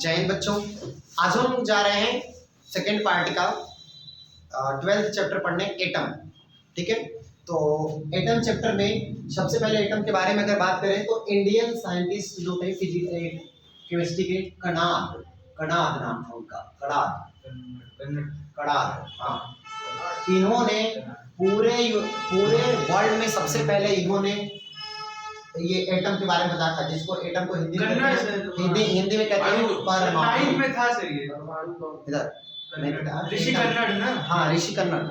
जय हिंद बच्चों। आज हम जा रहे हैं सेकेंड पार्ट का 12th चैप्टर पढ़ने, एटम। ठीक है, तो एटम चैप्टर में सबसे पहले एटम के बारे में अगर बात करें तो इंडियन साइंटिस्ट जो थे केमिस्ट्री के कणाद नाम था उनका, कणाद। हाँ, इन्होंने पूरे वर्ल्ड में सबसे पहले इन्होंने ये एटम के बारे में बताया था, जिसको एटम को हिंदी में कहते हैं परमाणु में था सर। ये इधर ऋषि कन्नड़ ना। हाँ, ऋषि कन्नड़।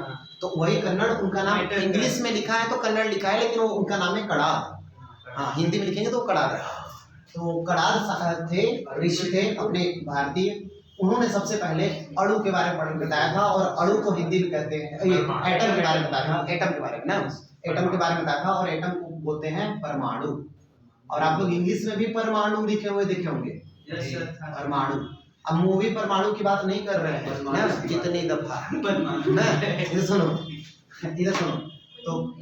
तो वही कन्नड़, उनका नाम इंग्लिश में लिखा है तो कन्नड़ लिखा है, लेकिन वो उनका नाम है कणाद। हाँ, हिंदी में लिखेंगे तो कणाद। तो कणाद थे, ऋषि थे अपने भारतीय। उन्होंने सबसे पहले अणु के बारे में बताया था, और अणु को हिंदी में कहते हैं, ये एटम के बारे में बताया था, एटम के बारे में ना, एटम के बारे में बताया था। और एटम को बोलते हैं परमाणु, और आप लोग इंग्लिश में भी परमाणु लिखे हुए देखे होंगे, परमाणु। अब मूवी परमाणु की बात नहीं कर रहे हैं ना, कितनी दफा ना। इधर सुनो। तो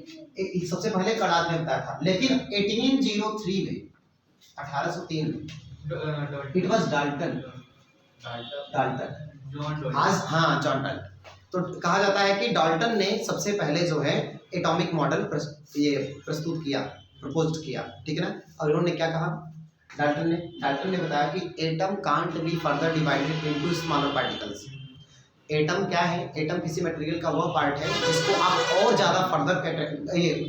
सबसे पहले कणाद ने बताया था, लेकिन 1803 में 1803 में इट वाज डाल्टन। आज हाँ, जॉन डाल्टन। तो कहा जाता है कि डाल्टन ने सबसे पहले जो है एटॉमिक मॉडल प्रस्तुत किया, प्रपोज्ड किया। ठीक है ना। और उन्होंने क्या कहा, डाल्टन ने बताया कि atom can't be further divided into smaller particles. Atom क्या है? एटम किसी मटेरियल का वह पार्ट है जिसको आप और ज्यादा फर्दर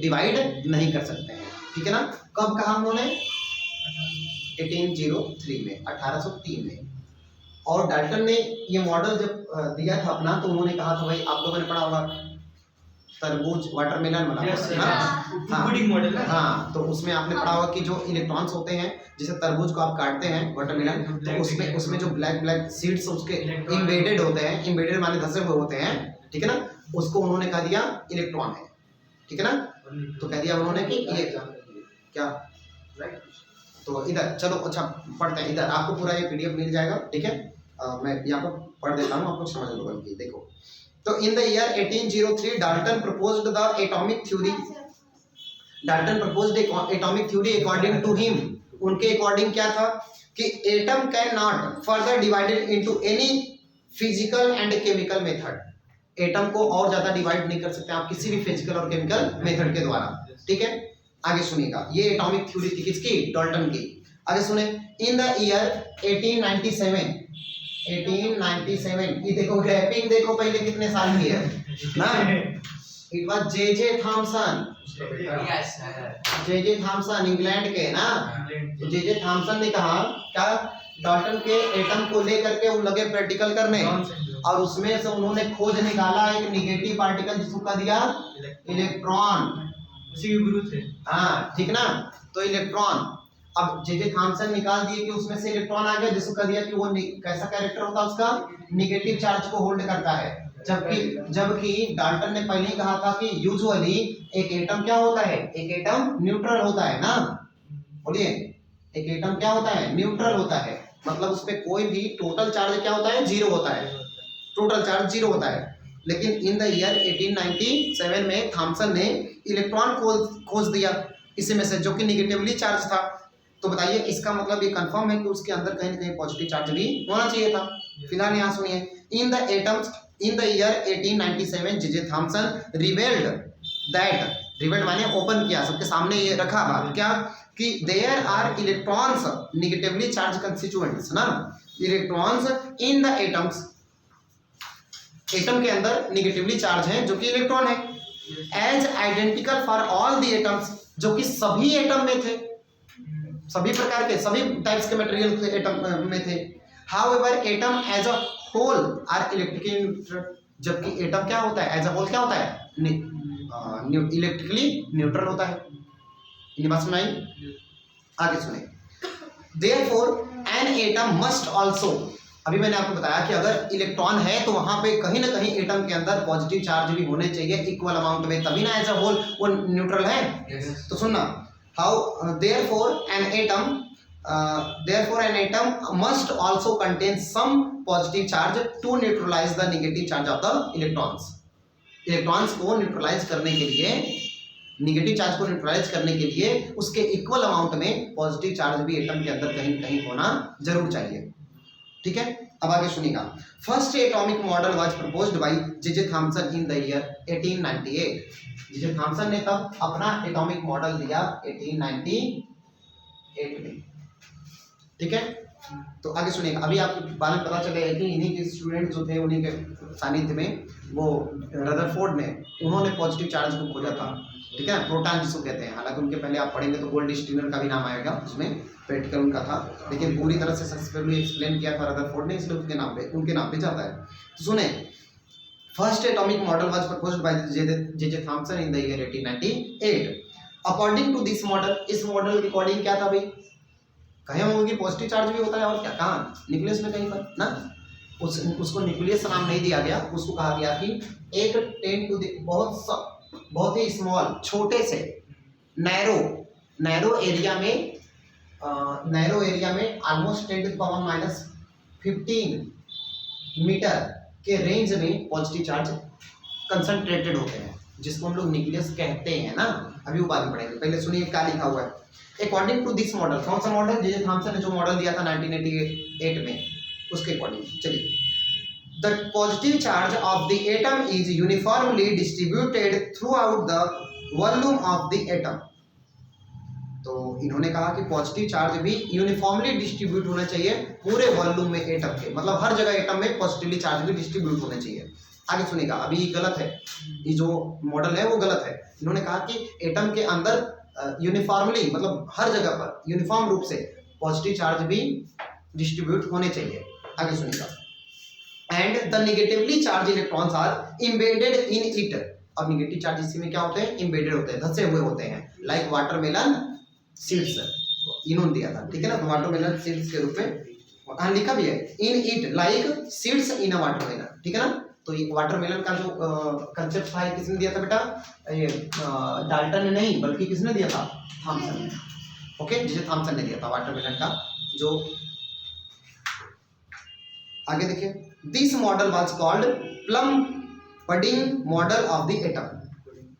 डिवाइड नहीं कर सकते हैं। ठीक है ना। कब कहा उन्होंने? 1803 में, 1803 में। और डाल्टन ने ये मॉडल जब दिया था अपना, तो उन्होंने कहा था, भाई आप लोगों ने पढ़ा होगा तरबूज, वाटरमेलन बना मॉडल। हाँ, तो उसमें आपने पढ़ा होगा कि जो इलेक्ट्रॉन्स होते हैं, जैसे तरबूज को आप काटते हैं वाटरमेलन, तो उसमें जो ब्लैक सीड्स उसके इम्बेडेड होते हैं, इम्बेडेड माने धसे हुए होते हैं। ठीक है ना। उसको उन्होंने कह दिया इलेक्ट्रॉन है। ठीक है ना। तो कह दिया उन्होंने कि ये क्या, तो इधर चलो, अच्छा पढ़ते हैं। इधर आपको पूरा ये पीडीएफ मिल जाएगा। ठीक है, मैं यहाँ पर पढ़ देता हूँ, आपको समझ लो। बल्कि देखो, तो in the year 1803 Dalton proposed the atomic theory. Dalton proposed atomic theory according to him. उनके अकॉर्डिंग क्या था कि atom can not further divided into any physical and chemical method. Atom को और ज्यादा डिवाइड नहीं कर सकते आप किसी भी फिजिकल और केमिकल मेथड के द्वारा। ठीक है, आगे सुनिएगा। ये एटॉमिक थ्योरी थी किसकी? डाल्टन की। आगे सुने। इन द ईयर 1897, ये देखो गैपिंग देखो पहले कितने साल की है ना। It was J Thomson, J Thompson England के ना। जे थॉमसन ने कहा क्या, डाल्टन के एटम को लेकर के वो लगे प्रैक्टिकल करने, और उसमें से उन्होंने खोज निकाला एक निगेटिव पार्टिकल, जिसको कह दिया इलेक्ट्रॉन। उसी के गुरु थे। हाँ, ठीक ना। तो इलेक्ट्रॉन, अब जे थॉमसन निकाल दिए कि उसमें से इलेक्ट्रॉन आ गया, जिसको कह दिया कि वो कैसा कैरेक्टर होता है उसका, निगेटिव चार्ज को होल्ड करता है। जबकि डाल्टन ने पहले ही कहा था कि यूजुअली एक एटम क्या होता है, एक एटम न्यूट्रल होता है ना। बोलिए, एक एटम क्या होता है? न्यूट्रल होता है। मतलब उसमें कोई भी टोटल चार्ज क्या होता है? जीरो होता है। टोटल चार्ज जीरो होता है। लेकिन इन द ईयर 1897 में थॉमसन ने इलेक्ट्रॉन खोज दिया इसी में से, जो कि निगेटिवली चार्ज था। तो बताइए, इसका मतलब ये कंफर्म है कि उसके अंदर कहीं ना कहीं पॉजिटिव चार्ज भी होना चाहिए था। फिलहाल यहाँ सुनिए। In the year 1897 J Thomson revealed that, revealed माने ओपन किया, सबके सामने ये रखा बात क्या, कि there are electrons negatively charge constituents ना। Electrons in the atoms, atom के अंदर निगेटिवली चार्ज है जो कि इलेक्ट्रॉन है, as identical for all the atoms, जो कि सभी एटम में थे, सभी प्रकार के, सभी टाइप्स के मटेरियल एटम में थे। However atom as a whole are electrically neutral, जबकि एटम क्या होता है? एज अ होल क्या होता है? इलेक्ट्रिकली न्यूट्रल होता है। ये बात सुनाई? आगे सुने। Therefore an atom must also, अभी मैंने आपको बताया कि अगर इलेक्ट्रॉन है तो वहां पे कहीं ना कहीं एटम के अंदर पॉजिटिव चार्ज भी होने चाहिए इक्वल अमाउंट में, तभी ना एज अ होल वो न्यूट्रल है। तो सुनना, how therefore an atom must also contain some positive charge to neutralize the negative charge of the electrons. Electrons को न्यूट्रलाइज करने के लिए, निगेटिव चार्ज को न्यूट्रलाइज करने के लिए उसके इक्वल अमाउंट में पॉजिटिव चार्ज भी एटम के अंदर कहीं कहीं होना जरूर चाहिए। ठीक है। अब आगे सुनिएगा। First atomic model was proposed by J Thomson in the year 1898। J Thomson ने तब अपना एटॉमिक मॉडल दिया 1898 में, ठीक है। तो आगे सुनिएगा। अभी आपको बाद में पता चलेगा कि इन्हीं के स्टूडेंट जो थे उन्हीं के सानिध्य में वो रदरफोर्ड ने उन्होंने पॉजिटिव चार्ज को खोजा था, ठीक है, प्रोटॉन जिसको कहते हैं। हालांकि उनके पहले आप पढ़ेंगे तो गोल्डस्टीनर का भी नाम आएगा, उसमें प्रैक्टिकल उनका था, लेकिन पूरी तरह से सक्सेसफुली एक्सप्लेन किया था रदरफोर्ड ने, इसलिए उनके नाम पे जाता है। तो सुने, first atomic model was proposed by J Thomson in the year 1898। According to this model, इस मॉडल के अकॉर्डिंग क्या था भाई, कहे होंगे पॉजिटिव चार्ज भी होता है, और क्या, कहाँ, न्यूक्लियस में कहीं पर ना, उसको न्यूक्लियस नाम नहीं दिया गया, उसको कहा गया कि एक 10 टू बहुत ही स्मॉल, छोटे से नैरो एरिया में almost 10 to the power -15 metre के रेंज में पॉजिटिव चार्ज कंसंट्रेटेड होते हैं, जिसको हम लोग न्यूक्लियस कहते हैं ना। अभी वो बाद में पढ़ेंगे, पहले सुनिए क्या लिखा हुआ है। अकॉर्डिंग टू दिस मॉडल, कौन सा मॉडल, जे थॉमसन ने जो मॉडल दिया था 1988 में, उसके अकॉर्डिंग चलिए। The positive charge of the atom is uniformly distributed through out the volume of the atom. तो इन्होंने कहा कि पॉजिटिव चार्ज भी यूनिफॉर्मली डिस्ट्रीब्यूट होना चाहिए पूरे वॉल्यूम में एटम के, मतलब हर जगह एटम में पॉजिटिवली चार्ज भी डिस्ट्रीब्यूट होना चाहिए। आगे सुनिएगा, अभी गलत है, ये जो मॉडल है वो गलत है। इन्होंने कहा कि एटम के अंदर यूनिफॉर्मली, मतलब हर जगह पर यूनिफॉर्म रूप से पॉजिटिव चार्ज भी डिस्ट्रीब्यूट होने चाहिए। आगे सुनिएगा। And the negatively charged electrons are embedded in it. अब नेगेटिव चार्ज इसी में क्या होते हैं, इम्बेडेड होते हैं, धंसे हुए होते हैं, लाइक वाटरमेलन सीड्स, इन्होंने दिया था, ठीक है ना। तो वाटरमेलन सीड्स के रूप में लिखा भी है, in it like seeds in a watermelon, ठीक है ना। तो ये वाटरमेलन का जो कंसेप्ट था, किसने दिया था बेटा, ये डाल्टन ने नहीं, बल्कि किसने दिया था, थॉमसन ने, ओके, जे थॉमसन ने दिया था वाटरमेलन का जो। आगे देखिए, this model was called plum pudding model of the atom,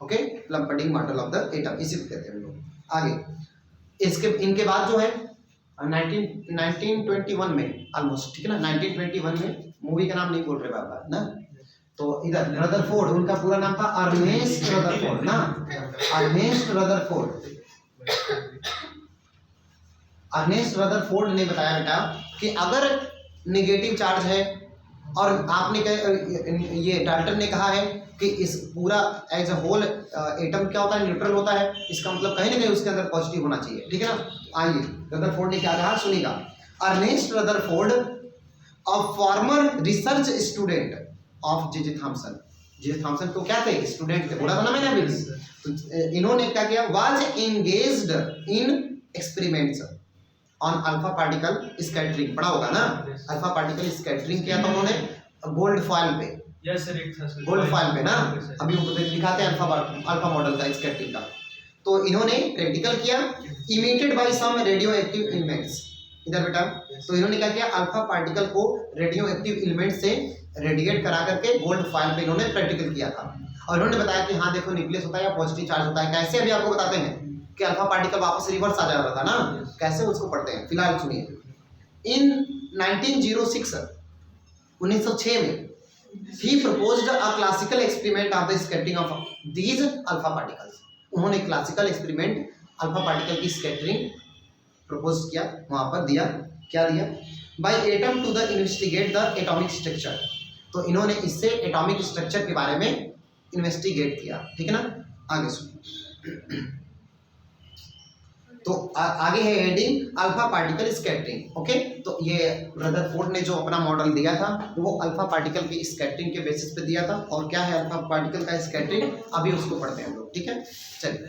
okay, plum pudding model of the atom, इसी को कहते हैं हम लोग। आगे इसके इनके बाद जो है 1921 में ऑलमोस्ट, ठीक है ना, 1921 में, मूवी का नाम नहीं बोल रहे बाबा ना, तो इधर रदरफोर्ड, उनका पूरा नाम था अर्नेस्ट रदरफोर्ड ना, अर्नेस्ट रदरफोर्ड ने बताया बेटा कि अगर नेगेटिव चार्ज है, और आपने ये डाल्टन ने कहा है कि इस पूरा एज अ होल एटम क्या होता है, न्यूट्रल होता है, इसका मतलब कहीं ना कहीं उसके अंदर पॉजिटिव होना चाहिए, ठीक है ना। आइए, रदरफोर्ड ने क्या कहा सुनिएगा। Ernest Rutherford, a former research student of J Thomson, J Thomson को क्या थे, स्टूडेंट थे, बोला था ना मैंने अभी। तो इन्होंने क्या किया, was engaged in experiments on alpha particle scattering, पढ़ा होगा ना, अल्फा पार्टिकल स्कैटरिंग किया था उन्होंने गोल्ड फॉइल पे, गोल्ड फॉइल पे ना, अभी वो दिखाते हैं अल्फा मॉडल का स्कैटरिंग का। तो इन्होंने प्रैक्टिकल किया, इमिटेड बाय सम रेडियो एक्टिव एलिमेंट्स, इधर बेटा। तो इन्होंने क्या किया, अल्फा पार्टिकल को रेडियो एक्टिव एलिमेंट से रेडिएट करा करके गोल्ड फॉइल पे इन्होंने प्रैक्टिकल किया था, और इन्होंने बताया कि हाँ देखो न्यूक्लियस होता है या पॉजिटिव चार्ज होता है। कैसे, अभी आपको बताते हैं कि अल्फा पार्टिकल वापस रिवर्स आ जा रहा था ना, कैसे उसको पढ़ते हैं, फिलहाल सुनिए। इन 1906 में he proposed a classical experiment of the scattering of these alpha particles। उन्होंने क्लासिकल एक्सपेरिमेंट अल्फा पार्टिकल की स्कैटरिंग प्रपोज किया, वहां पर दिया, क्या दिया, by atom to the investigate the atomic structure. तो इन्होंने इससे एटॉमिक स्ट्रक्चर के बारे में इन्वेस्टिगेट किया, ठीक है ना। आगे सुनिए, तो आगे है heading alpha particle scattering, okay. तो ये रदरफोर्ड ने जो अपना मॉडल दिया था वो अल्फा पार्टिकल की स्कैटरिंग के बेसिस पे दिया था, और क्या है अल्फा पार्टिकल का स्कैटरिंग, अभी उसको पढ़ते हैं हम लोग, ठीक है, चलिए।